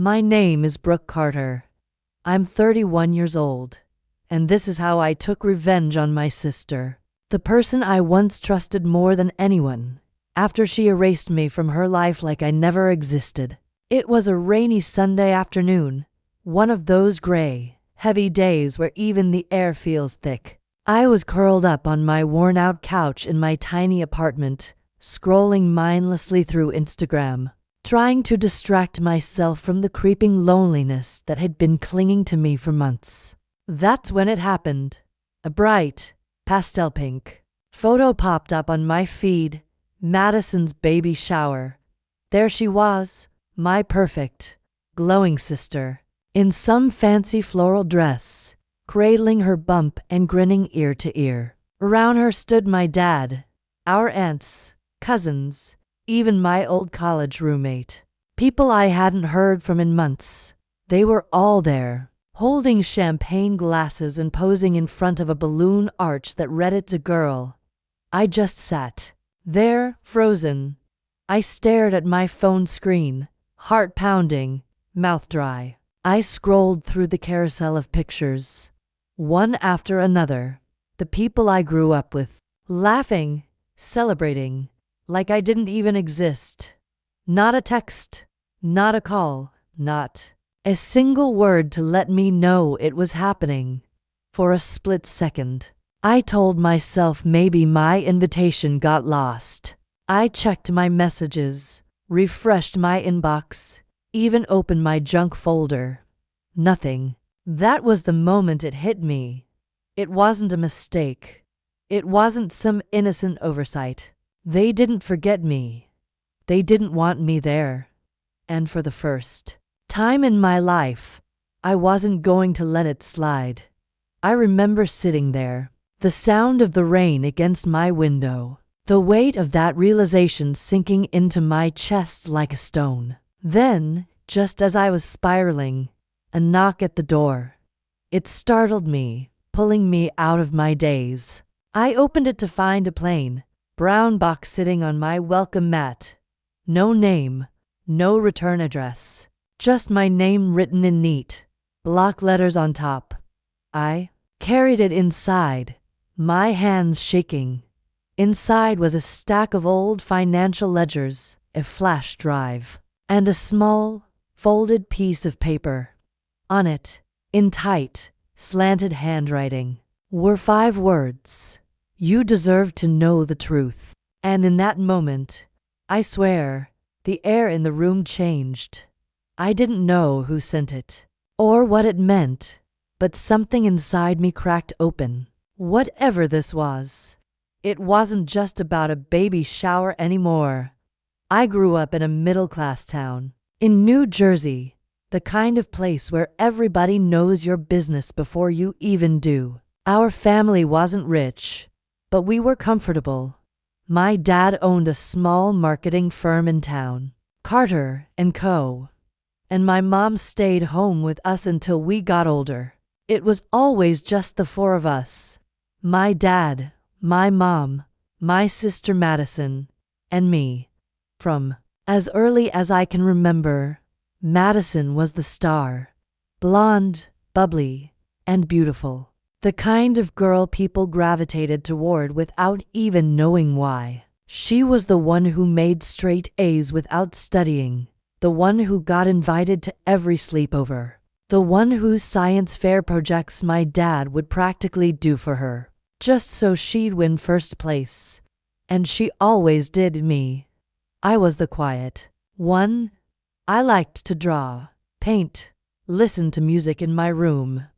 My name is Brooke Carter. I'm 31 years old, and this is how I took revenge on my sister, the person I once trusted more than anyone, after she erased me from her life like I never existed. It was a rainy Sunday afternoon, one of those gray, heavy days where even the air feels thick. I was curled up on my worn-out couch in my tiny apartment, scrolling mindlessly through Instagram, trying to distract myself from the creeping loneliness that had been clinging to me for months. That's when it happened. A bright, pastel pink photo popped up on my feed, Madison's baby shower. There she was, my perfect, glowing sister, in some fancy floral dress, cradling her bump and grinning ear to ear. Around her stood my dad, our aunts, cousins, even my old college roommate. People I hadn't heard from in months. They were all there, holding champagne glasses and posing in front of a balloon arch that read it to girl. I just sat there, frozen. I stared at my phone screen, heart pounding, mouth dry. I scrolled through the carousel of pictures, one after another, the people I grew up with, laughing, celebrating, like I didn't even exist. Not a text, not a call, not a single word to let me know it was happening. For a split second, I told myself maybe my invitation got lost. I checked my messages, refreshed my inbox, even opened my junk folder. Nothing. That was the moment it hit me. It wasn't a mistake. It wasn't some innocent oversight. They didn't forget me. They didn't want me there. And for the first time in my life, I wasn't going to let it slide. I remember sitting there, the sound of the rain against my window, the weight of that realization sinking into my chest like a stone. Then, just as I was spiraling, a knock at the door. It startled me, pulling me out of my daze. I opened it to find a plain, brown box sitting on my welcome mat. No name, no return address, just my name written in neat, block letters on top. I carried it inside, my hands shaking. Inside was a stack of old financial ledgers, a flash drive, and a small, folded piece of paper. On it, in tight, slanted handwriting, were 5 words. You deserve to know the truth. And in that moment, I swear, the air in the room changed. I didn't know who sent it, or what it meant, but something inside me cracked open. Whatever this was, it wasn't just about a baby shower anymore. I grew up in a middle-class town, in New Jersey, the kind of place where everybody knows your business before you even do. Our family wasn't rich, but we were comfortable. My dad owned a small marketing firm in town, Carter & Co., and my mom stayed home with us until we got older. It was always just the 4 of us, my dad, my mom, my sister Madison, and me. From as early as I can remember, Madison was the star, blonde, bubbly, and beautiful. The kind of girl people gravitated toward without even knowing why. She was the one who made straight A's without studying, the one who got invited to every sleepover, the one whose science fair projects my dad would practically do for her, just so she'd win first place. And she always did me. I was the quiet one. I liked to draw, paint, listen to music in my room.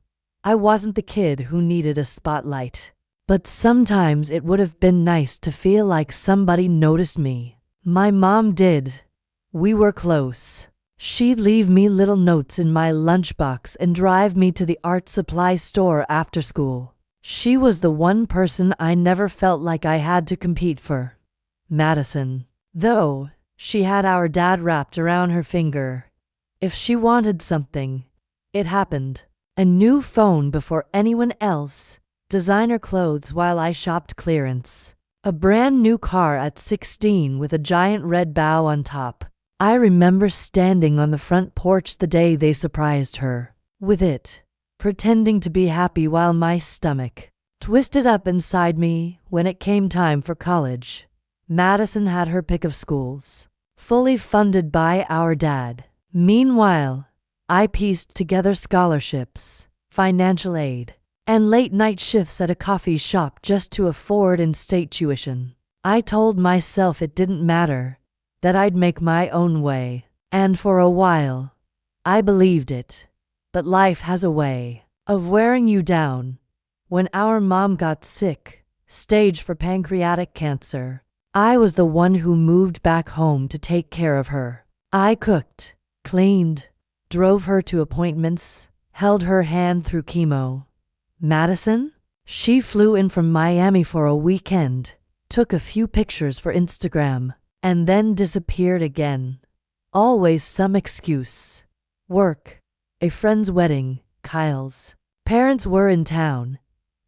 I wasn't the kid who needed a spotlight, but sometimes it would have been nice to feel like somebody noticed me. My mom did. We were close. She'd leave me little notes in my lunchbox and drive me to the art supply store after school. She was the one person I never felt like I had to compete for. Madison, though, she had our dad wrapped around her finger. If she wanted something, it happened. A new phone before anyone else, designer clothes while I shopped clearance, a brand new car at 16 with a giant red bow on top. I remember standing on the front porch the day they surprised her with it, pretending to be happy while my stomach twisted up inside me when it came time for college. Madison had her pick of schools, fully funded by our dad. Meanwhile, I pieced together scholarships, financial aid, and late-night shifts at a coffee shop just to afford in-state tuition. I told myself it didn't matter, that I'd make my own way. And for a while, I believed it. But life has a way of wearing you down. When our mom got sick, stage 4 pancreatic cancer, I was the one who moved back home to take care of her. I cooked, cleaned, drove her to appointments, held her hand through chemo. Madison? She flew in from Miami for a weekend, took a few pictures for Instagram, and then disappeared again. Always some excuse. Work, a friend's wedding, Kyle's parents were in town.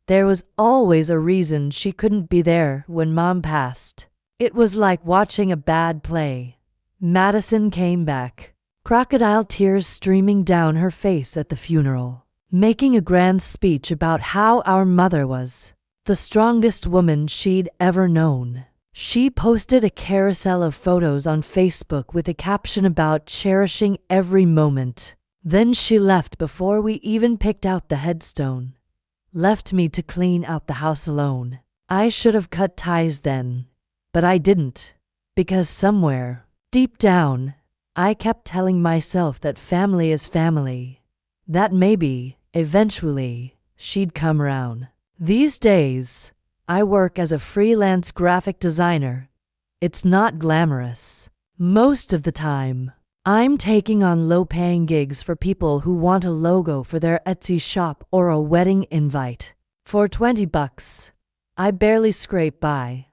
There was always a reason she couldn't be there when Mom passed. It was like watching a bad play. Madison came back, crocodile tears streaming down her face at the funeral, making a grand speech about how our mother was the strongest woman she'd ever known. She posted a carousel of photos on Facebook with a caption about cherishing every moment. Then she left before we even picked out the headstone. Left me to clean out the house alone. I should have cut ties then, but I didn't, because somewhere, deep down, I kept telling myself that family is family, that maybe, eventually, she'd come around. These days, I work as a freelance graphic designer. It's not glamorous. Most of the time, I'm taking on low-paying gigs for people who want a logo for their Etsy shop or a wedding invite. For $20, I barely scrape by.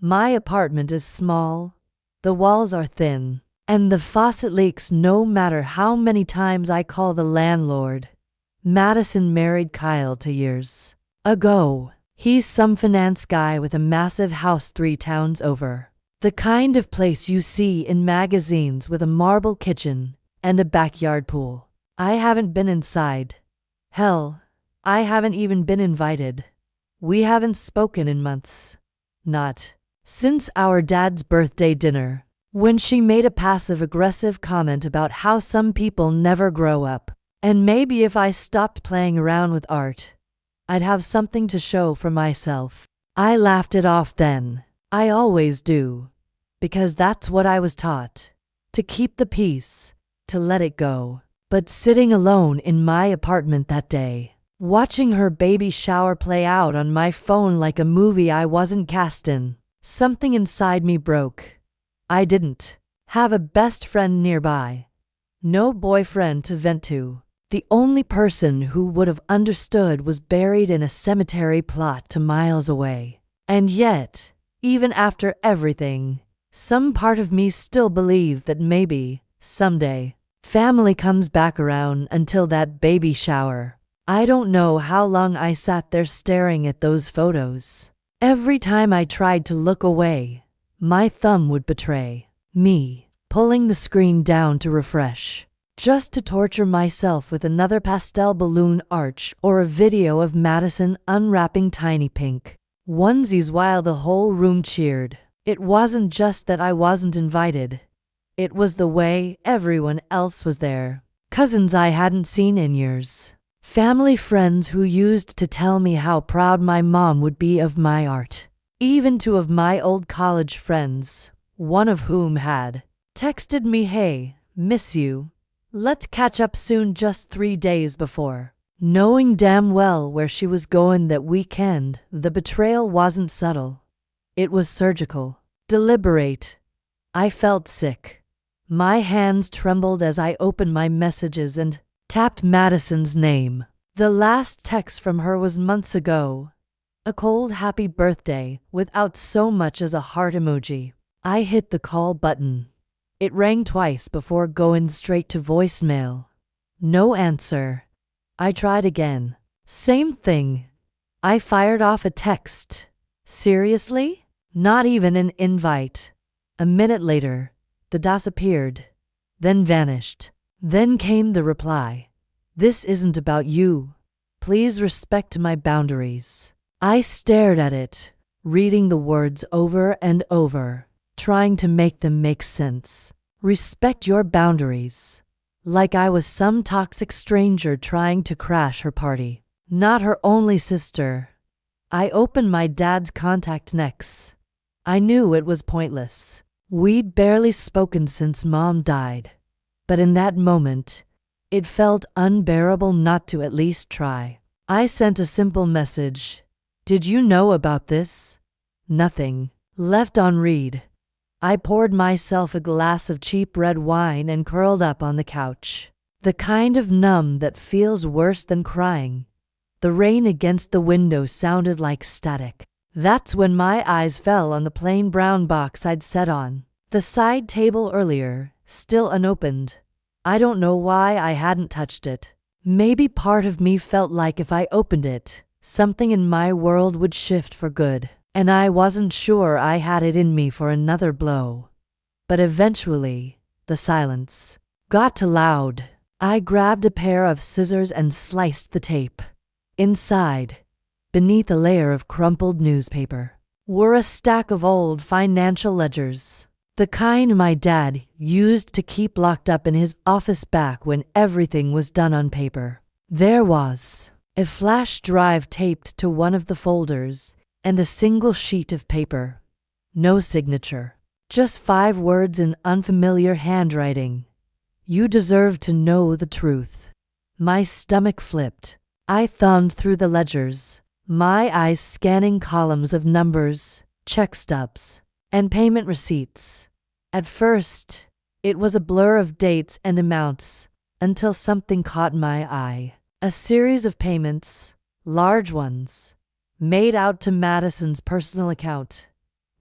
My apartment is small, the walls are thin, and the faucet leaks no matter how many times I call the landlord. Madison married Kyle 2 years ago. He's some finance guy with a massive house 3 towns over. The kind of place you see in magazines with a marble kitchen and a backyard pool. I haven't been inside. Hell, I haven't even been invited. We haven't spoken in months. Not since our dad's birthday dinner, when she made a passive-aggressive comment about how some people never grow up, and maybe if I stopped playing around with art, I'd have something to show for myself. I laughed it off then. I always do. Because that's what I was taught. To keep the peace, to let it go. But sitting alone in my apartment that day, watching her baby shower play out on my phone like a movie I wasn't cast in, something inside me broke. I didn't have a best friend nearby. No boyfriend to vent to. The only person who would have understood was buried in a cemetery plot 2 miles away. And yet, even after everything, some part of me still believed that maybe, someday, family comes back around. Until that baby shower, I don't know how long I sat there staring at those photos. Every time I tried to look away, my thumb would betray me, pulling the screen down to refresh, just to torture myself with another pastel balloon arch or a video of Madison unwrapping tiny pink onesies while the whole room cheered. It wasn't just that I wasn't invited. It was the way everyone else was there. Cousins I hadn't seen in years. Family friends who used to tell me how proud my mom would be of my art. Even 2 of my old college friends, one of whom had texted me, "Hey, miss you. Let's catch up soon," just 3 days before. Knowing damn well where she was going that weekend, the betrayal wasn't subtle. It was surgical, deliberate. I felt sick. My hands trembled as I opened my messages and tapped Madison's name. The last text from her was months ago. A cold happy birthday without so much as a heart emoji. I hit the call button. It rang twice before going straight to voicemail. No answer. I tried again. Same thing. I fired off a text. Seriously? Not even an invite. A minute later, the The DOS appeared, then vanished. Then came the reply. This isn't about you. Please respect my boundaries. I stared at it, reading the words over and over, trying to make them make sense. Respect your boundaries. Like I was some toxic stranger trying to crash her party. Not her only sister. I opened my dad's contact next. I knew it was pointless. We'd barely spoken since Mom died. But in that moment, it felt unbearable not to at least try. I sent a simple message. Did you know about this? Nothing. Left on read. I poured myself a glass of cheap red wine and curled up on the couch. The kind of numb that feels worse than crying. The rain against the window sounded like static. That's when my eyes fell on the plain brown box I'd set on the side table earlier, still unopened. I don't know why I hadn't touched it. Maybe part of me felt like if I opened it, something in my world would shift for good, and I wasn't sure I had it in me for another blow. But eventually, the silence got too loud. I grabbed a pair of scissors and sliced the tape. Inside, beneath a layer of crumpled newspaper, were a stack of old financial ledgers. The kind my dad used to keep locked up in his office back when everything was done on paper. There was a flash drive taped to one of the folders and a single sheet of paper. No signature. Just 5 words in unfamiliar handwriting. You deserve to know the truth. My stomach flipped. I thumbed through the ledgers, my eyes scanning columns of numbers, check stubs, and payment receipts. At first, it was a blur of dates and amounts, until something caught my eye. A series of payments, large ones, made out to Madison's personal account.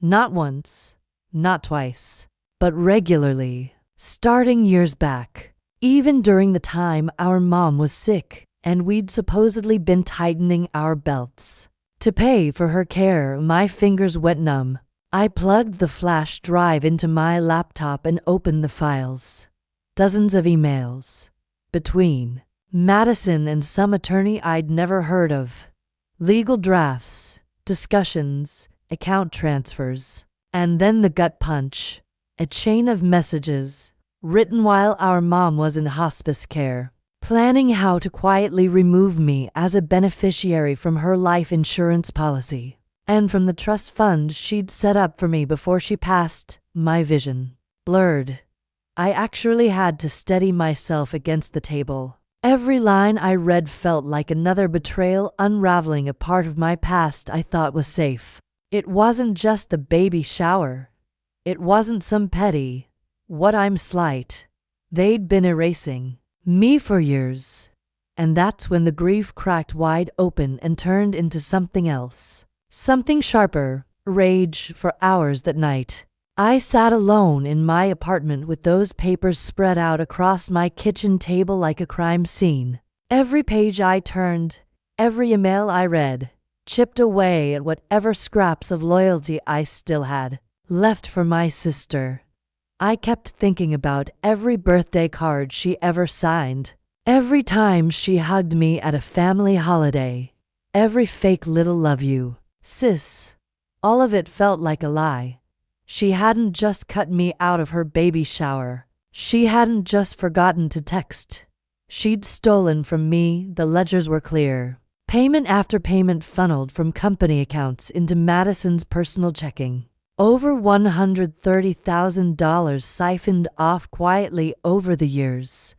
Not once, not twice, but regularly, starting years back. Even during the time our mom was sick, and we'd supposedly been tightening our belts. To pay for her care, my fingers went numb. I plugged the flash drive into my laptop and opened the files. Dozens of emails. Between Madison and some attorney I'd never heard of. Legal drafts, discussions, account transfers. And then the gut punch. A chain of messages, written while our mom was in hospice care, planning how to quietly remove me as a beneficiary from her life insurance policy and from the trust fund she'd set up for me before she passed. My vision blurred. I actually had to steady myself against the table. Every line I read felt like another betrayal unraveling a part of my past I thought was safe. It wasn't just the baby shower. It wasn't some petty, what I'm slight. They'd been erasing me for years. And that's when the grief cracked wide open and turned into something else. Something sharper, rage for hours that night. I sat alone in my apartment with those papers spread out across my kitchen table like a crime scene. Every page I turned, every email I read, chipped away at whatever scraps of loyalty I still had left for my sister. I kept thinking about every birthday card she ever signed, every time she hugged me at a family holiday, every fake little love you, sis. All of it felt like a lie. She hadn't just cut me out of her baby shower. She hadn't just forgotten to text. She'd stolen from me. The ledgers were clear. Payment after payment funneled from company accounts into Madison's personal checking. Over $130,000 siphoned off quietly over the years.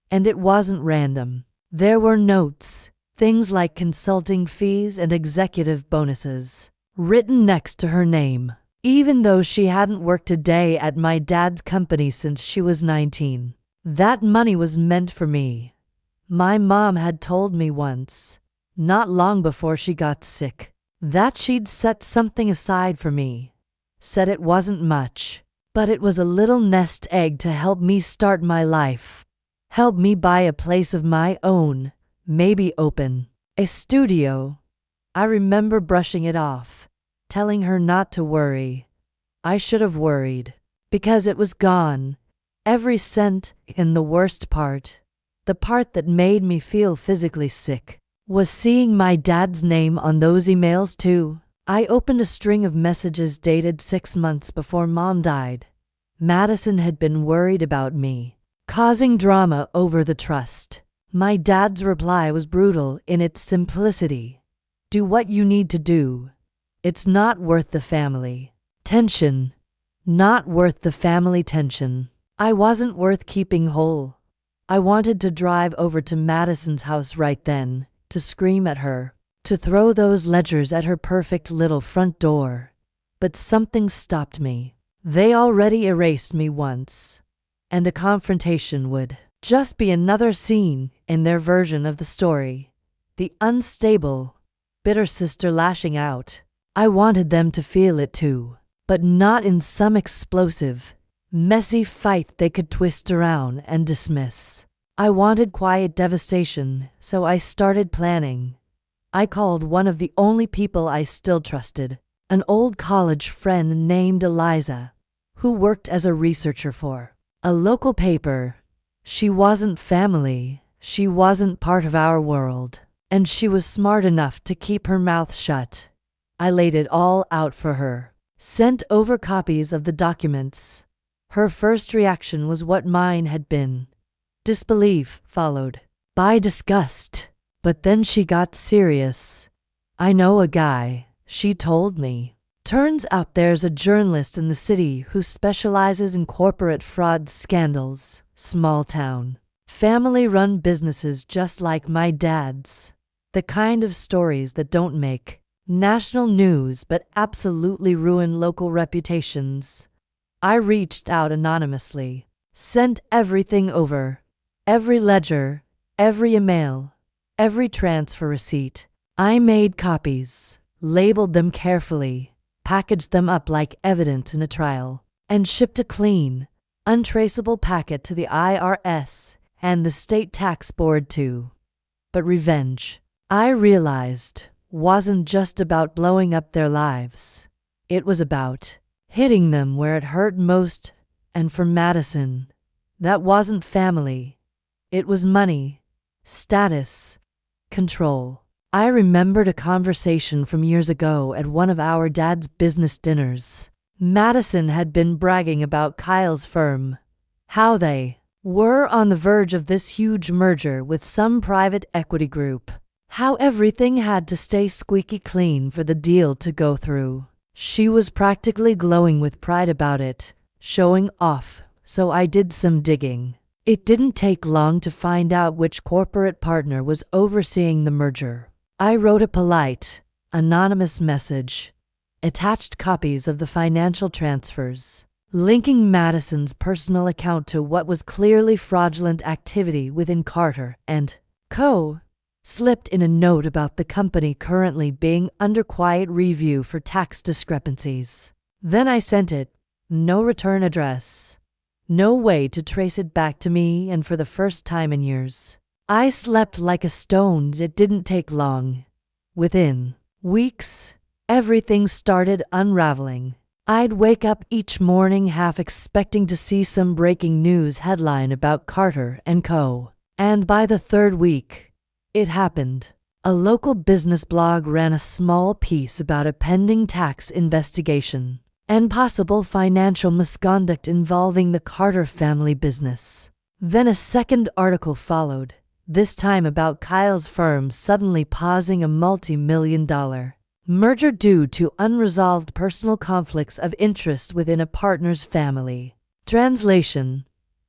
And it wasn't random. There were notes, things like consulting fees and executive bonuses, written next to her name, even though she hadn't worked a day at my dad's company since she was 19. That money was meant for me. My mom had told me once, not long before she got sick, that she'd set something aside for me. Said it wasn't much, but it was a little nest egg to help me start my life. Help me buy a place of my own, maybe open a studio. I remember brushing it off, telling her not to worry. I should have worried. because it was gone. Every cent. In the worst part, the part that made me feel physically sick, was seeing my dad's name on those emails too. I opened a string of messages dated 6 months before Mom died. Madison had been worried about me, causing drama over the trust. My dad's reply was brutal in its simplicity. Do what you need to do. It's not worth the family tension. Not worth the family tension. I wasn't worth keeping whole. I wanted to drive over to Madison's house right then, to scream at her, to throw those ledgers at her perfect little front door. But something stopped me. They already erased me once, and a confrontation would just be another scene in their version of the story. The unstable, bitter sister lashing out. I wanted them to feel it too, but not in some explosive, messy fight they could twist around and dismiss. I wanted quiet devastation, so I started planning. I called one of the only people I still trusted, an old college friend named Eliza, who worked as a researcher for a local paper. She wasn't family, she wasn't part of our world, and she was smart enough to keep her mouth shut. I laid it all out for her, sent over copies of the documents. Her first reaction was what mine had been. Disbelief, followed by disgust. But then she got serious. I know a guy, she told me. Turns out there's a journalist in the city who specializes in corporate fraud scandals. Small town, family-run businesses just like my dad's. The kind of stories that don't make national news but absolutely ruin local reputations. I reached out anonymously, sent everything over. Every ledger, every email, every transfer receipt. I made copies, labeled them carefully, packaged them up like evidence in a trial, and shipped a clean, untraceable packet to the IRS and the state tax board too. But revenge, I realized, wasn't just about blowing up their lives. It was about hitting them where it hurt most, and for Madison, that wasn't family. It was money, status, control. I remembered a conversation from years ago at one of our dad's business dinners. Madison had been bragging about Kyle's firm, how they were on the verge of this huge merger with some private equity group, how everything had to stay squeaky clean for the deal to go through. She was practically glowing with pride about it, showing off, so I did some digging. It didn't take long to find out which corporate partner was overseeing the merger. I wrote a polite, anonymous message, attached copies of the financial transfers, linking Madison's personal account to what was clearly fraudulent activity within Carter and Co. Slipped in a note about the company currently being under quiet review for tax discrepancies. Then I sent it. No return address. No way to trace it back to me, and for the first time in years, I slept like a stone. It didn't take long. Within weeks, everything started unraveling. I'd wake up each morning half expecting to see some breaking news headline about Carter and Co. And by the third week, it happened. A local business blog ran a small piece about a pending tax investigation and possible financial misconduct involving the Carter family business. Then a second article followed, this time about Kyle's firm suddenly pausing a multi-million-dollar merger due to unresolved personal conflicts of interest within a partner's family. Translation: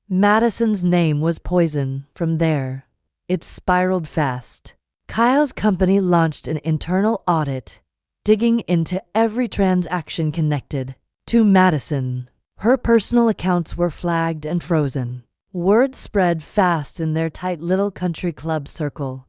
Madison's name was poison. From there, it spiraled fast. Kyle's company launched an internal audit, digging into every transaction connected to Madison. Her personal accounts were flagged and frozen. Word spread fast in their tight little country club circle,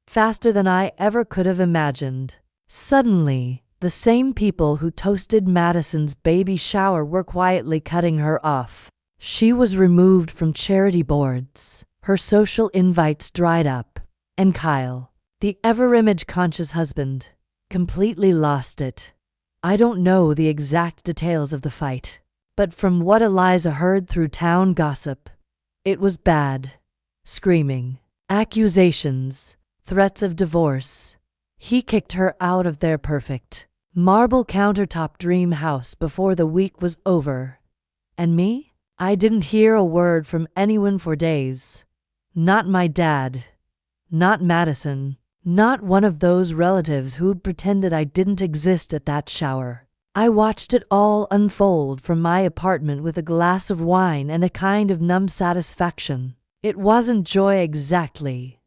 faster than I ever could have imagined. Suddenly, the same people who toasted Madison's baby shower were quietly cutting her off. She was removed from charity boards, her social invites dried up, and Kyle, the ever-image-conscious husband, completely lost it. I don't know the exact details of the fight, But from what Eliza heard through town gossip, it was bad. Screaming, accusations, threats of divorce. He kicked her out of their perfect marble countertop dream house before the week was over. And me? I didn't hear a word from anyone for days. Not my dad. Not Madison. Not one of those relatives who'd pretended I didn't exist at that shower. I watched it all unfold from my apartment with a glass of wine and a kind of numb satisfaction. It wasn't joy exactly.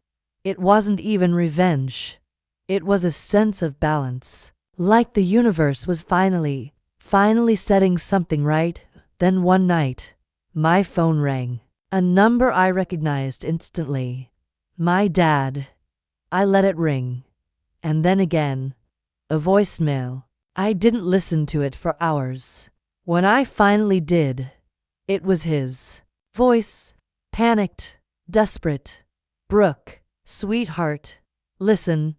It wasn't even revenge. It was a sense of balance. Like the universe was finally setting something right. Then one night, my phone rang. A number I recognized instantly. My dad. I let it ring. And then again, a voicemail. I didn't listen to it for hours. When I finally did, it was his voice. Panicked, desperate. Brooke, sweetheart, listen,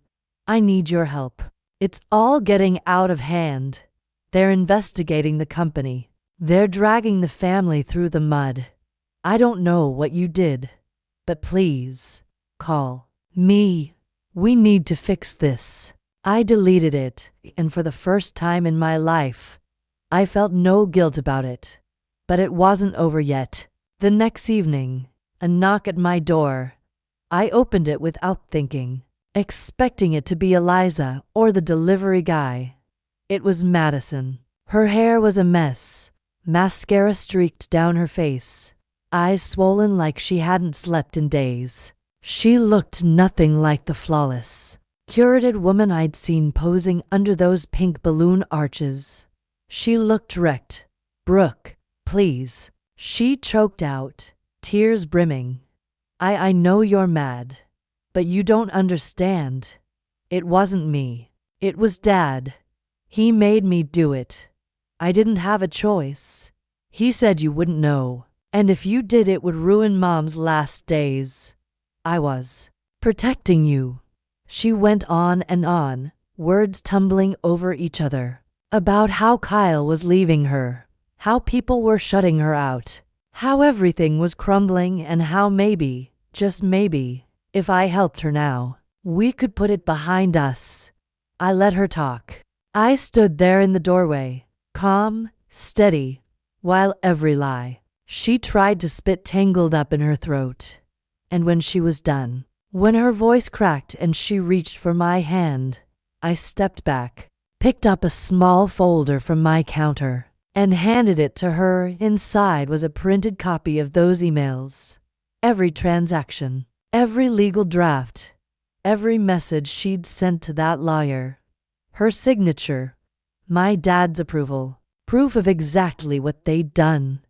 I need your help. It's all getting out of hand. They're investigating the company. They're dragging the family through the mud. I don't know what you did, but please, call me. We need to fix this. I deleted it, and for the first time in my life, I felt no guilt about it. But it wasn't over yet. The next evening, a knock at my door. I opened it without thinking, expecting it to be Eliza or the delivery guy. It was Madison. Her hair was a mess, mascara streaked down her face, eyes swollen like she hadn't slept in days. She looked nothing like the flawless, curated woman I'd seen posing under those pink balloon arches. She looked wrecked. Brooke, please. She choked out, tears brimming. I know you're mad, but you don't understand. It wasn't me. It was Dad. He made me do it. I didn't have a choice. He said you wouldn't know, and if you did it would ruin Mom's last days. I was protecting you. She went on and on, words tumbling over each other, about how Kyle was leaving her, how people were shutting her out, how everything was crumbling, and how maybe, just maybe, if I helped her now, we could put it behind us. I let her talk. I stood there in the doorway, calm, steady, while every lie she tried to spit tangled up in her throat. And when she was done, when her voice cracked and she reached for my hand, I stepped back, picked up a small folder from my counter, and handed it to her. Inside was a printed copy of those emails. Every transaction, every legal draft, every message she'd sent to that lawyer. Her signature, my dad's approval, proof of exactly what they'd done.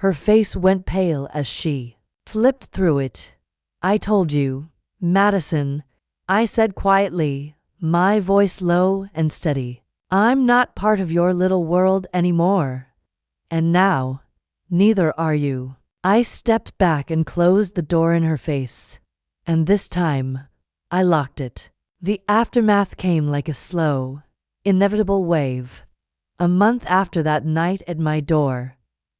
Her face went pale as she flipped through it. I told you, Madison, I said quietly, my voice low and steady. I'm not part of your little world anymore. And now, neither are you. I stepped back and closed the door in her face. And this time, I locked it. The aftermath came like a slow, inevitable wave. A month after that night at my door,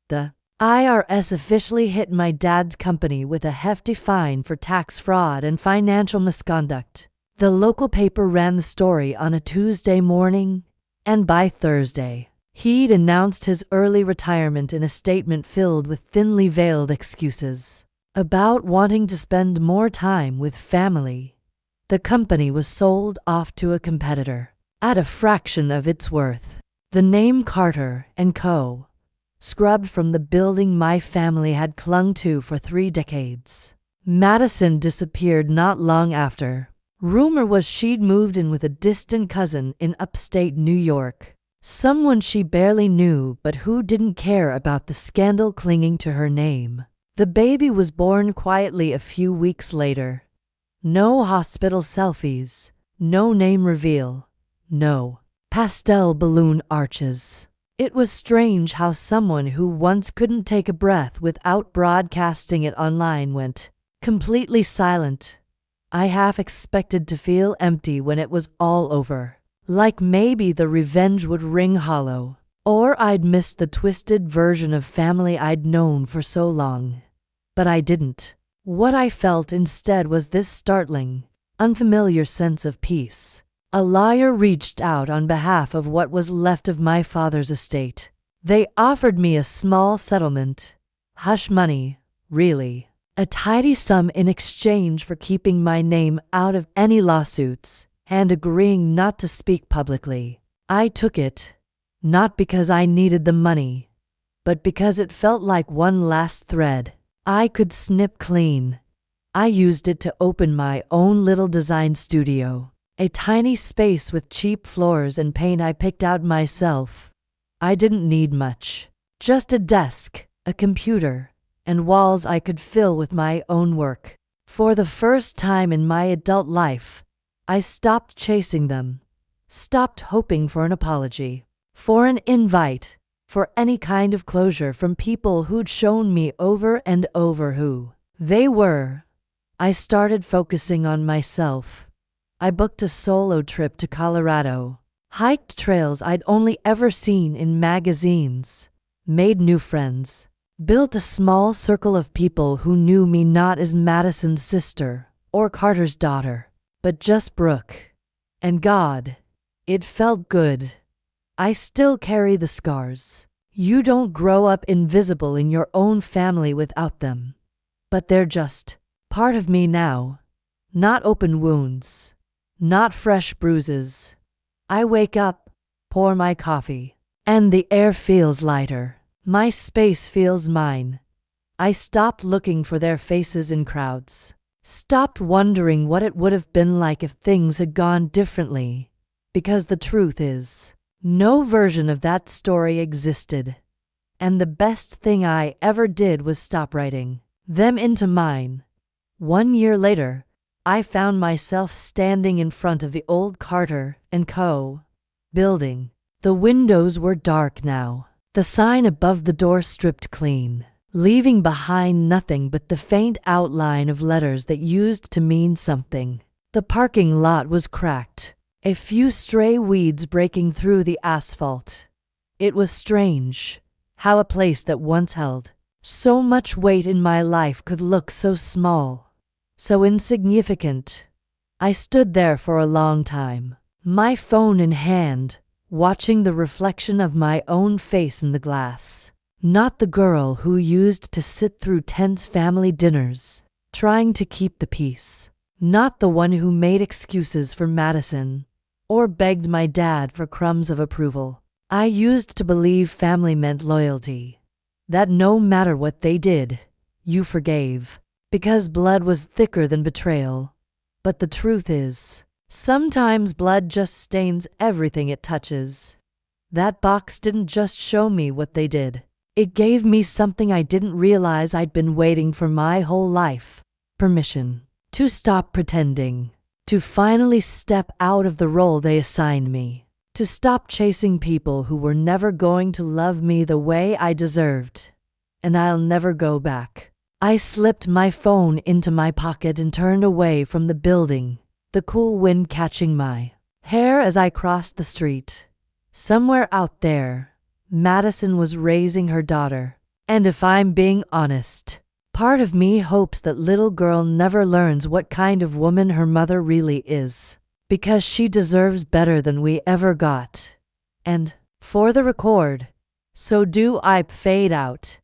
the IRS officially hit my dad's company with a hefty fine for tax fraud and financial misconduct. The local paper ran the story on a Tuesday morning, and by Thursday, he'd announced his early retirement in a statement filled with thinly veiled excuses about wanting to spend more time with family. The company was sold off to a competitor at a fraction of its worth. The name Carter & Co. scrubbed from the building my family had clung to for 3 decades. Madison disappeared not long after. Rumor was she'd moved in with a distant cousin in upstate New York, someone she barely knew but who didn't care about the scandal clinging to her name. The baby was born quietly a few weeks later. No hospital selfies, no name reveal, no pastel balloon arches. It was strange how someone who once couldn't take a breath without broadcasting it online went completely silent. I half expected to feel empty when it was all over, like maybe the revenge would ring hollow, Or I'd missed the twisted version of family I'd known for so long. But I didn't. What I felt instead was this startling, unfamiliar sense of peace. A lawyer reached out on behalf of what was left of my father's estate. They offered me a small settlement. Hush money, really. A tidy sum in exchange for keeping my name out of any lawsuits and agreeing not to speak publicly. I took it, not because I needed the money, but because it felt like one last thread I could snip clean. I used it to open my own little design studio, a tiny space with cheap floors and paint I picked out myself. I didn't need much, just a desk, a computer, and walls I could fill with my own work. For the first time in my adult life, I stopped chasing them, stopped hoping for an apology, for an invite, for any kind of closure from people who'd shown me over and over who they were. I started focusing on myself. I booked a solo trip to Colorado, hiked trails I'd only ever seen in magazines, made new friends, built a small circle of people who knew me not as Madison's sister or Carter's daughter, but just Brooke. And God, it felt good. I still carry the scars. You don't grow up invisible in your own family without them. But they're just part of me now. Not open wounds. Not fresh bruises. I wake up, pour my coffee, and the air feels lighter. My space feels mine. I stopped looking for their faces in crowds. Stopped wondering what it would have been like if things had gone differently. Because the truth is, no version of that story existed. And the best thing I ever did was stop writing them into mine. 1 year later, I found myself standing in front of the old Carter & Co. building. The windows were dark now. The sign above the door stripped clean, leaving behind nothing but the faint outline of letters that used to mean something. The parking lot was cracked, a few stray weeds breaking through the asphalt. It was strange how a place that once held so much weight in my life could look so small, so insignificant. I stood there for a long time, my phone in hand, watching the reflection of my own face in the glass. Not the girl who used to sit through tense family dinners, trying to keep the peace. Not the one who made excuses for Madison, or begged my dad for crumbs of approval. I used to believe family meant loyalty, that no matter what they did, you forgave, because blood was thicker than betrayal. But the truth is, sometimes blood just stains everything it touches. That box didn't just show me what they did. It gave me something I didn't realize I'd been waiting for my whole life. Permission to stop pretending, to finally step out of the role they assigned me, to stop chasing people who were never going to love me the way I deserved. And I'll never go back. I slipped my phone into my pocket and turned away from the building, the cool wind catching my hair as I crossed the street. Somewhere out there, Madison was raising her daughter. And if I'm being honest, part of me hopes that little girl never learns what kind of woman her mother really is, because she deserves better than we ever got. And, for the record, so do I. Fade out.